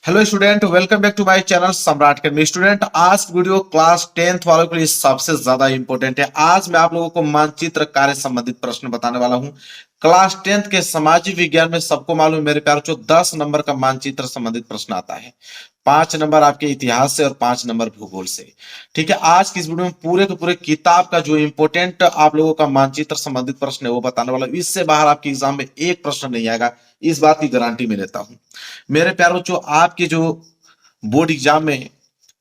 Hello student, welcome back to my channel Samrat academy. Student, आज की video class 10th वालों के लिए सबसे ज्यादा इंपॉर्टेंट है। आज मैं आप लोगों को मानचित्र कार्य संबंधित प्रश्न बताने वाला हूं। क्लास 10th के सामाजिक विज्ञान में सबको मालूम है मेरे प्यारों, जो 10 नंबर का मानचित्र संबंधित प्रश्न आता है। 5 नंबर आपके इतिहास से और 5 नंबर भूगोल से। ठीक है, आज की इस वीडियो में पूरे के पूरे किताब का जो इंपॉर्टेंट आप लोगों का मानचित्र संबंधित प्रश्न है वो बताने वाला हूं। इससे बाहर आपके एग्जाम में एक प्रश्न नहीं आएगा, इस बात की गारंटी मैं लेता हूं। मेरे प्यारों, जो आपके जो बोर्ड एग्जाम में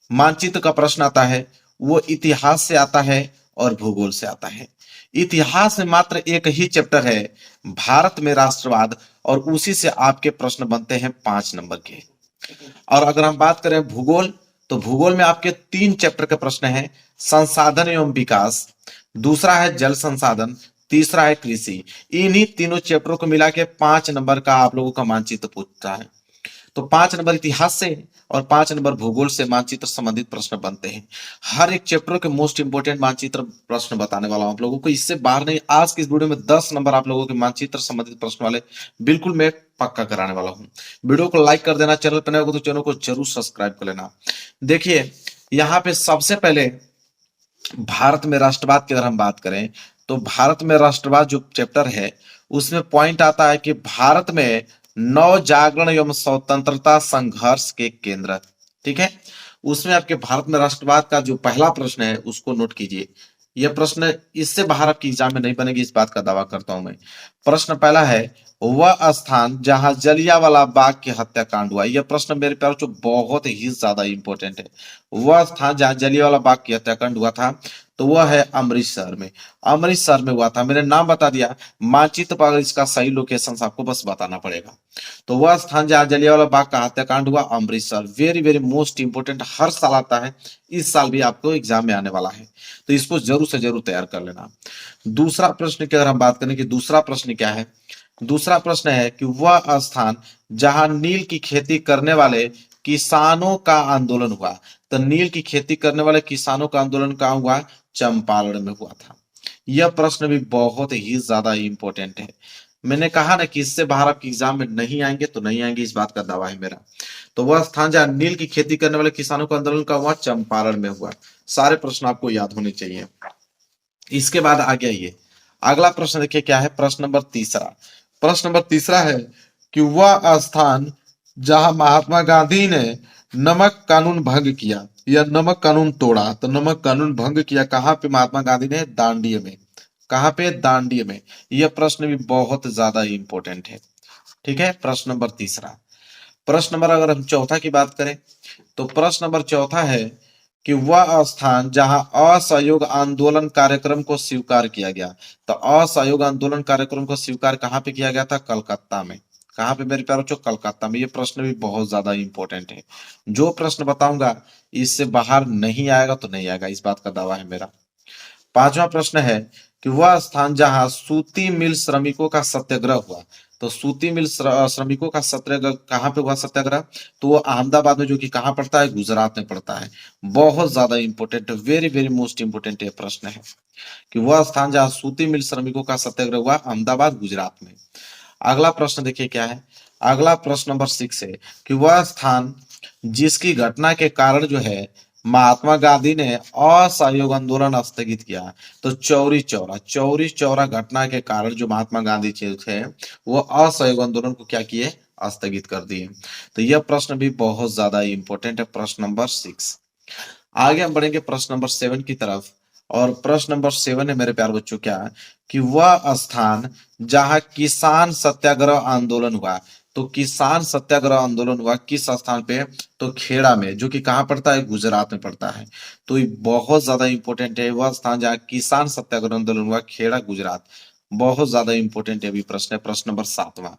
मानचित्र का प्रश्न आता है वो इतिहास से आता है और भूगोल से आता है। इतिहास में मात्र एक ही चैप्टर है, भारत में राष्ट्रवाद, और उसी से आपके प्रश्न बनते हैं 5 नंबर के। और अगर हम बात करें भूगोल, तो भूगोल में आपके 3 चैप्टर के प्रश्न हैं। संसाधन एवं विकास, दूसरा है जल संसाधन, तीसरा है कृषि। इन्हीं तीनों चैप्टरों को मिला के 5 नंबर का आप लोगों का मानचित्र पूछता है। तो 5 नंबर इतिहास से और 5 नंबर भूगोल से मानचित्र संबंधित प्रश्न बनते हैं। हर एक चैप्टर के मोस्ट इंपोर्टेंट मानचित्र प्रश्न बताने वाला हूं आप लोगों को, इससे बाहर नहीं। आज की इस वीडियो में 10 नंबर आप लोगों के मानचित्र संबंधित प्रश्न वाले बिल्कुल मैं पक्का कराने वाला हूं। वीडियो को लाइक कर देना, चैनल पर नए हो तो चैनल को जरूर सब्सक्राइब कर लेना। देखिए, यहाँ पे सबसे पहले भारत में राष्ट्रवाद की अगर हम बात करें, तो भारत में राष्ट्रवाद जो चैप्टर है उसमें पॉइंट आता है कि भारत में नव जागरण एवं स्वतंत्रता संघर्ष के केंद्र। ठीक है, उसमें आपके भारत में राष्ट्रवाद का जो पहला प्रश्न है उसको नोट कीजिए। यह प्रश्न इससे बाहर आपकी एग्जाम में नहीं बनेगी, इस बात का दावा करता हूं मैं। प्रश्न पहला है, वह स्थान जहां जलियांवाला बाग की हत्याकांड हुआ। यह प्रश्न मेरे प्यारों जो बहुत ही ज्यादा इंपॉर्टेंट है। वह स्थान जहां जलियांवाला बाग की हत्याकांड हुआ था, तो वह है अमृतसर में। अमृतसर में हुआ था, मैंने नाम बता दिया। मानचित्र पर इसका सही लोकेशन आपको बस बताना पड़ेगा। तो वह स्थान जहां जलियांवाला बाग का हत्याकांड हुआ, Amritsar. Very very most important, हर साल आता है, इस साल भी आपको एग्जाम में आने वाला है, तो इसको जरूर से जरूर तैयार कर लेना। दूसरा प्रश्न की अगर हम बात करें कि दूसरा प्रश्न क्या है, दूसरा प्रश्न है कि वह स्थान जहां नील की खेती करने वाले किसानों का आंदोलन हुआ। तो नील की खेती करने वाले किसानों का आंदोलन कहां हुआ? चंपारण में हुआ था। यह प्रश्न भी बहुत ही ज्यादा इंपॉर्टेंट है। मैंने कहा ना कि इससे बाहर आपके एग्जाम में नहीं आएंगे तो नहीं आएंगे, इस बात का दावा है मेरा। तो वह स्थान जहां नील की खेती करने वाले किसानों का आंदोलन का हुआ, चंपारण में हुआ। सारे प्रश्न आपको याद होने चाहिए। इसके बाद आगे आइए, अगला प्रश्न देखिए क्या है। प्रश्न नंबर तीसरा, प्रश्न नंबर तीसरा है कि वह स्थान जहां महात्मा गांधी ने नमक कानून भंग किया या नमक कानून तोड़ा। तो नमक कानून भंग किया कहां पे महात्मा गांधी ने? दांडी में। कहां पे? दांडी में। यह प्रश्न भी बहुत ज्यादा इंपॉर्टेंट है। ठीक है, प्रश्न नंबर तीसरा। प्रश्न नंबर अगर हम चौथा की बात करें, तो प्रश्न नंबर चौथा है कि वह स्थान जहां असहयोग आंदोलन कार्यक्रम को स्वीकार किया गया। तो असहयोग आंदोलन कार्यक्रम को स्वीकार कहां पे किया गया था? कलकत्ता में। कहां पे मेरे प्यारों? कलकत्ता में। ये प्रश्न भी बहुत ज्यादा इंपॉर्टेंट है। जो प्रश्न बताऊंगा इससे बाहर नहीं आएगा तो नहीं आएगा, इस बात का दावा है मेरा। पांचवा प्रश्न है कि वह स्थान जहां सूती मिल श्रमिकों का सत्याग्रह हुआ। तो सूती मिल श्रमिकों का सत्याग्रह कहां पे हुआ? सत्याग्रह तो वो अहमदाबाद में, जो कि कहां पड़ता है? गुजरात में पड़ता है। बहुत ज्यादा important, very very most important ये प्रश्न है कि वह स्थान जहां सूती मिल श्रमिकों का सत्याग्रह हुआ, अहमदाबाद गुजरात में। अगला प्रश्न देखिए क्या है। अगला प्रश्न नंबर 6 है कि वह स्थान जिसकी घटना के कारण जो है महात्मा गांधी ने असहयोग आंदोलन स्थगित किया। तो चौरी चौरा। चौरी चौरा घटना के कारण जो महात्मा गांधी जी थे वो असहयोग आंदोलन को क्या किए? स्थगित कर दिए। तो यह प्रश्न भी बहुत ज्यादा इंपॉर्टेंट है, प्रश्न नंबर 6। आगे हम बढ़ेंगे प्रश्न नंबर 7 की तरफ। और प्रश्न नंबर 7 है मेरे प्यारे बच्चों क्या, कि वह स्थान जहां किसान सत्याग्रह आंदोलन हुआ। तो किसान सत्याग्रह आंदोलन हुआ किस स्थान पे? तो खेड़ा में, जो कि कहां पड़ता है? गुजरात में पड़ता है। तो ये बहुत ज्यादा इंपॉर्टेंट है, वह स्थान जहां किसान सत्याग्रह आंदोलन हुआ, खेड़ा गुजरात। बहुत ज्यादा इंपॉर्टेंट है अभी प्रश्न है, प्रश्न नंबर 7वां।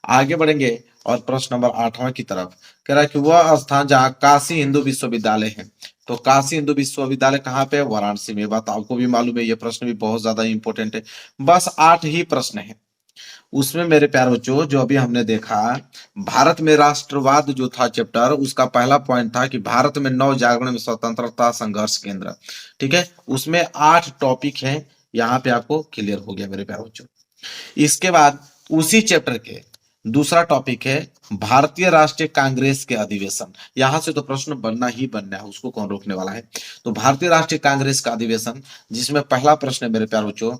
आगे बढ़ेंगे और प्रश्न नंबर 8वां की तरफ। कह रहा है कि वह स्थान जहां काशी हिंदू विश्वविद्यालय है। तो काशी हिंदू विश्वविद्यालय कहाँ पे? वाराणसी में। बात आपको भी मालूम है, ये प्रश्न भी बहुत ज्यादा इंपॉर्टेंट है। बस 8 ही प्रश्न है उसमें मेरे प्यारे बच्चों। जो अभी हमने देखा, भारत में राष्ट्रवाद जो था चैप्टर, उसका पहला पॉइंट था कि भारत में नव जागरण में स्वतंत्रता संघर्ष केंद्र। ठीक है, उसमें 8 टॉपिक हैं, यहाँ पे आपको क्लियर हो गया मेरे प्यारे बच्चों। इसके बाद उसी चैप्टर के दूसरा टॉपिक है भारतीय राष्ट्रीय कांग्रेस के अधिवेशन। यहां से तो प्रश्न बनना ही बनना है, उसको कौन रोकने वाला है। तो भारतीय राष्ट्रीय कांग्रेस का अधिवेशन, जिसमें पहला प्रश्न है मेरे प्यारे बच्चों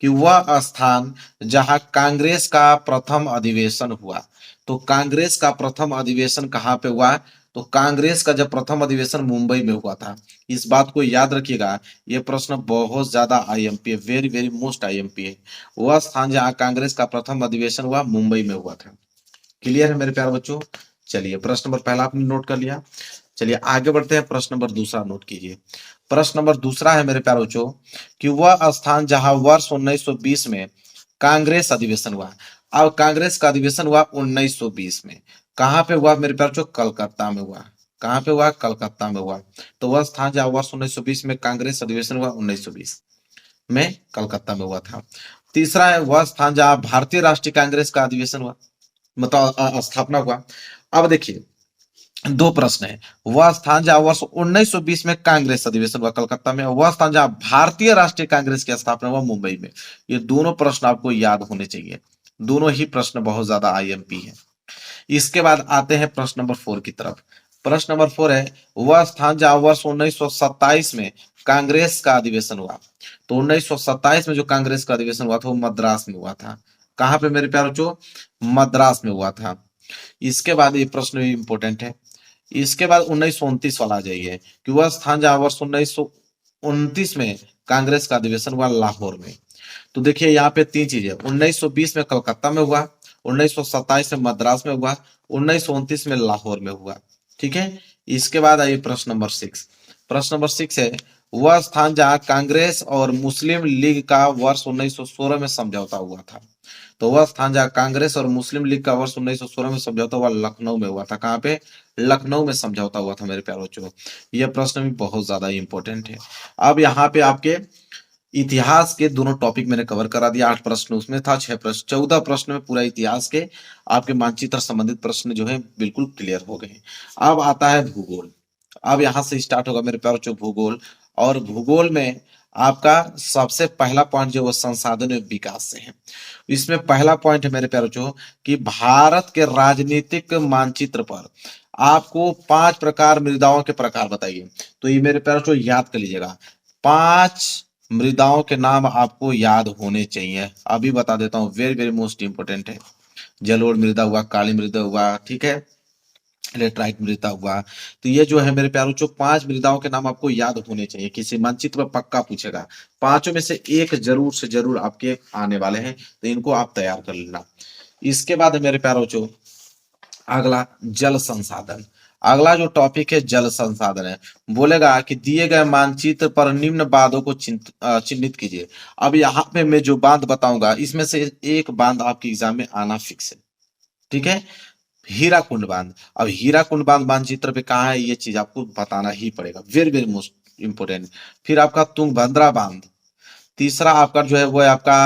कि वह स्थान जहां कांग्रेस का प्रथम अधिवेशन हुआ। तो कांग्रेस का प्रथम अधिवेशन कहाँ पे हुआ। तो कांग्रेस का जब प्रथम अधिवेशन मुंबई में हुआ था। इस बात को याद रखिएगा, ये प्रश्न बहुत ज्यादा आईएमपी है, वेरी वेरी मोस्ट आईएमपी है। वह स्थान जहां कांग्रेस का प्रथम अधिवेशन हुआ मुंबई में हुआ था। क्लियर है मेरे प्यारे बच्चों। चलिए प्रश्न नंबर पहला आपने नोट कर लिया। चलिए आगे बढ़ते हैं, प्रश्न नंबर दूसरा नोट कीजिए। प्रश्न नंबर दूसरा है मेरे प्यारे बच्चों कि वह स्थान जहां वर्ष 1920 में कांग्रेस अधिवेशन हुआ। अब कांग्रेस का अधिवेशन हुआ 1920 में, कहां पे हुआ मेरे प्यारे बच्चों, कलकत्ता में हुआ। कहां पे हुआ, कलकत्ता में हुआ। तो वह स्थान जहां वर्ष 1920 में कांग्रेस अधिवेशन हुआ 1920 में कलकत्ता में हुआ था। तीसरा है वह स्थान जहां भारतीय राष्ट्रीय कांग्रेस का अधिवेशन हुआ, मतलब स्थापना हुआ। अब देखिए दो प्रश्न है, वह स्थान जहां वर्ष 1920 में कांग्रेस अधिवेशन हुआ कलकत्ता में, वह स्थान जहां भारतीय राष्ट्रीय कांग्रेस की स्थापना हुआ मुंबई में। ये दोनों प्रश्न आपको याद होने चाहिए, दोनों ही प्रश्न बहुत ज्यादा आईएमपी है। इसके बाद आते हैं प्रश्न नंबर 4 की तरफ। प्रश्न नंबर 4 है वह स्थान जहां वर्ष 1927 में कांग्रेस का अधिवेशन हुआ। तो 1927 में जो कांग्रेस का अधिवेशन हुआ था वो मद्रास में हुआ था। कहां पे मेरे प्यारे बच्चों, मद्रास में हुआ था। इसके बाद ये प्रश्न भी इंपॉर्टेंट है। इसके बाद 1929 वाला आ जाइए कि वह स्थान जहां वर्ष 1929 में कांग्रेस का अधिवेशन हुआ लाहौर में। तो देखिए यहाँ पे तीन चीजें, 1920 में कलकत्ता में हुआ, 1927 में मद्रास में हुआ, 1929 में लाहौर में हुआ। ठीक है। इसके बाद आइए प्रश्न नंबर 6। प्रश्न नंबर 6 है वह स्थान जहां कांग्रेस और मुस्लिम लीग का वर्ष 1916 में समझौता हुआ था। तो वह स्थान जहां कांग्रेस और मुस्लिम लीग का वर्ष 1916 में समझौता हुआ लखनऊ में हुआ था। कहां पे, लखनऊ में समझौता हुआ था मेरे प्यारे बच्चों। यह प्रश्न भी बहुत ज्यादा इंपॉर्टेंट है। अब यहाँ पे आपके इतिहास के दोनों टॉपिक मैंने कवर करा दिया। 8 प्रश्न उसमें था, 6 प्रश्न, 14 प्रश्न में पूरा इतिहास के आपके मानचित्र संबंधित प्रश्न जो है बिल्कुल क्लियर हो गए। अब आता है भूगोल। अब यहां से स्टार्ट होगा मेरे प्यारे बच्चों भूगोल। और भूगोल में आपका सबसे पहला पॉइंट जो वो संसाधन एवं विकास से है। इसमें पहला पॉइंट है मेरे प्यारे बच्चों कि भारत के राजनीतिक मानचित्र पर आपको 5 प्रकार मृदाओं के प्रकार बताइए। तो ये मेरे प्यारे बच्चों याद कर लीजिएगा, 5 मृदाओं के नाम आपको याद होने चाहिए। अभी बता देता हूँ, वेरी वेरी मोस्ट इंपोर्टेंट है। जलोढ़ मृदा हुआ, काली मृदा हुआ, ठीक है, लेटराइट मृदा हुआ। तो ये जो है मेरे प्यारों जो 5 मृदाओं के नाम आपको याद होने चाहिए, किसी मानचित्र में पक्का पूछेगा। 5 में से एक जरूर से जरूर आपके आने वाले हैं, तो इनको आप तैयार कर लेना। इसके बाद मेरे प्यारों जो अगला जल संसाधन। अगला जो टॉपिक है जल संसाधन है। बोलेगा कि दिए गए मानचित्र पर निम्न बांधों को चिन्हित कीजिए। अब यहाँ पे मैं जो बांध बताऊंगा इसमें से एक बांध आपके एग्जाम में आना फिक्स है। ठीक है, हीराकुंड बांध। अब हीराकुंड बांध मानचित्र पे कहाँ है ये चीज आपको बताना ही पड़ेगा, वेरी वेरी मोस्ट इंपोर्टेंट। फिर आपका तुंगभद्रा बांध। तीसरा आपका जो है वो है आपका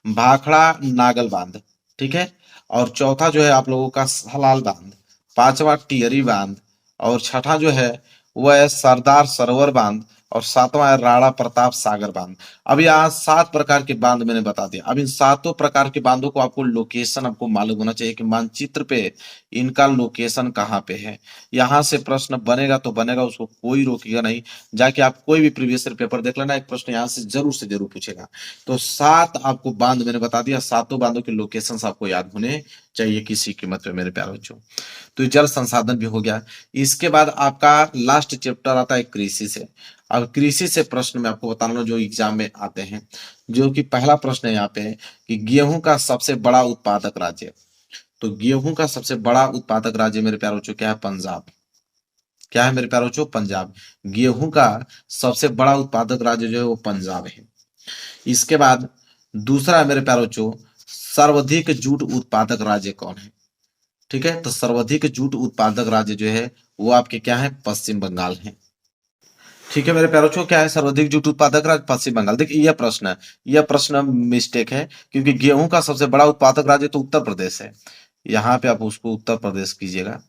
भाखड़ा नागल बांध। ठीक है, और चौथा जो है आप लोगों का सलाल बांध। पांचवा टिहरी बांध। और छठा जो है वह है सरदार सरोवर बांध। और सातवां है राणा प्रताप सागर बांध। अब यहाँ 7 प्रकार के बांध मैंने बता दिया। अब इन 7 प्रकार के बांधों को आपको लोकेशन आपको मालूम होना चाहिए कि मानचित्र पे इनका लोकेशन कहाँ पे है। यहाँ से प्रश्न बनेगा तो बनेगा, उसको कोई रोकेगा नहीं। जाके आप कोई भी प्रीवियस ईयर पेपर देख लेना, एक प्रश्न यहाँ से जरूर पूछेगा। तो 7 आपको बांध मैंने बता दिया, 7 बांधों के लोकेशन आपको याद होने चाहिए किसी कीमत पे मेरे प्यारे बच्चों। तो जल संसाधन भी हो गया। इसके बाद आपका लास्ट चैप्टर आता है कृषि से। अब कृषि से प्रश्न मैं आपको बताना जो एग्जाम में आते हैं, जो कि पहला प्रश्न है यहाँ पे कि गेहूं का सबसे बड़ा उत्पादक राज्य। तो गेहूं का सबसे बड़ा उत्पादक राज्य मेरे प्यारे बच्चों क्या है, पंजाब। क्या है मेरे प्यारे बच्चों, पंजाब। गेहूं का सबसे बड़ा उत्पादक राज्य जो है वो पंजाब है। इसके बाद दूसरा है मेरे प्यारे बच्चों सर्वाधिक जूट उत्पादक राज्य कौन है। ठीक है, तो सर्वाधिक जूट उत्पादक राज्य जो है वो आपके क्या है, पश्चिम बंगाल है। ठीक है मेरे प्यारे बच्चों, क्या है सर्वाधिक जूट उत्पादक राज्य, पश्चिम बंगाल। देखिए यह प्रश्न मिस्टेक है, क्योंकि गेहूं का सबसे बड़ा उत्पादक राज्य तो उत्तर प्रदेश है। यहाँ पे आप उसको उत्तर प्रदेश कीजिएगा।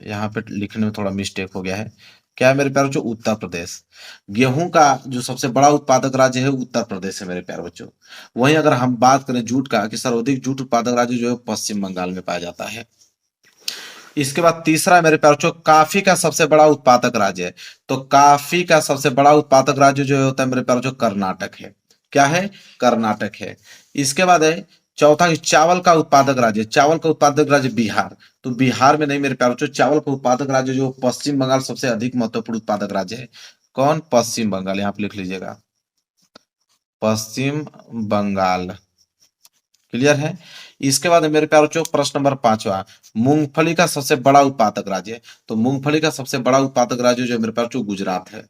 यहाँ पे लिखने में थोड़ा मिस्टेक हो गया है। क्या है मेरे प्यारे बच्चों? उत्तर प्रदेश। गेहूं का जो सबसे बड़ा उत्पादक राज्य है उत्तर प्रदेश है मेरे प्यारे बच्चों। वहीं अगर हम बात करें जूट का, कि सर्वाधिक जूट उत्पादक राज्य जो है पश्चिम बंगाल में पाया जाता है। इसके बाद तीसरा है मेरे प्यारे बच्चों, कॉफी का सबसे बड़ा उत्पादक राज्य है। तो कॉफी का सबसे बड़ा उत्पादक राज्य जो होता है मेरे प्यारे बच्चों कर्नाटक है। क्या है? कर्नाटक है। इसके बाद है चौथा कि चावल का उत्पादक राज्य, चावल का उत्पादक राज्य बिहार। तो बिहार में नहीं मेरे प्यारे बच्चों, चावल का उत्पादक राज्य जो पश्चिम बंगाल सबसे अधिक महत्वपूर्ण उत्पादक राज्य है। कौन? पश्चिम बंगाल। यहाँ पे लिख लीजिएगा, पश्चिम बंगाल। क्लियर है? इसके बाद मेरे प्यारे बच्चों प्रश्न नंबर 5वां, मूंगफली का सबसे बड़ा उत्पादक राज्य। तो मूंगफली का सबसे बड़ा उत्पादक राज्य जो है मेरे प्यारे बच्चों गुजरात है।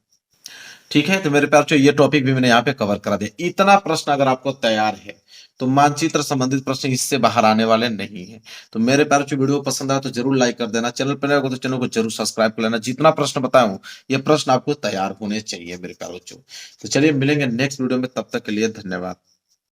ठीक है, तो मेरे प्यारे बच्चों ये टॉपिक भी मैंने यहाँ पे कवर करा दिया। इतना प्रश्न अगर आपको तैयार है तो मानचित्र संबंधित प्रश्न इससे बाहर आने वाले नहीं है। तो मेरे प्यारे बच्चों वीडियो पसंद आया तो जरूर लाइक कर देना, चैनल पर नए हो तो चैनल को जरूर सब्सक्राइब कर लेना। जितना प्रश्न बताया हूँ ये प्रश्न आपको तैयार होने चाहिए मेरे प्यारे बच्चों। तो चलिए मिलेंगे नेक्स्ट वीडियो में, तब तक के लिए धन्यवाद।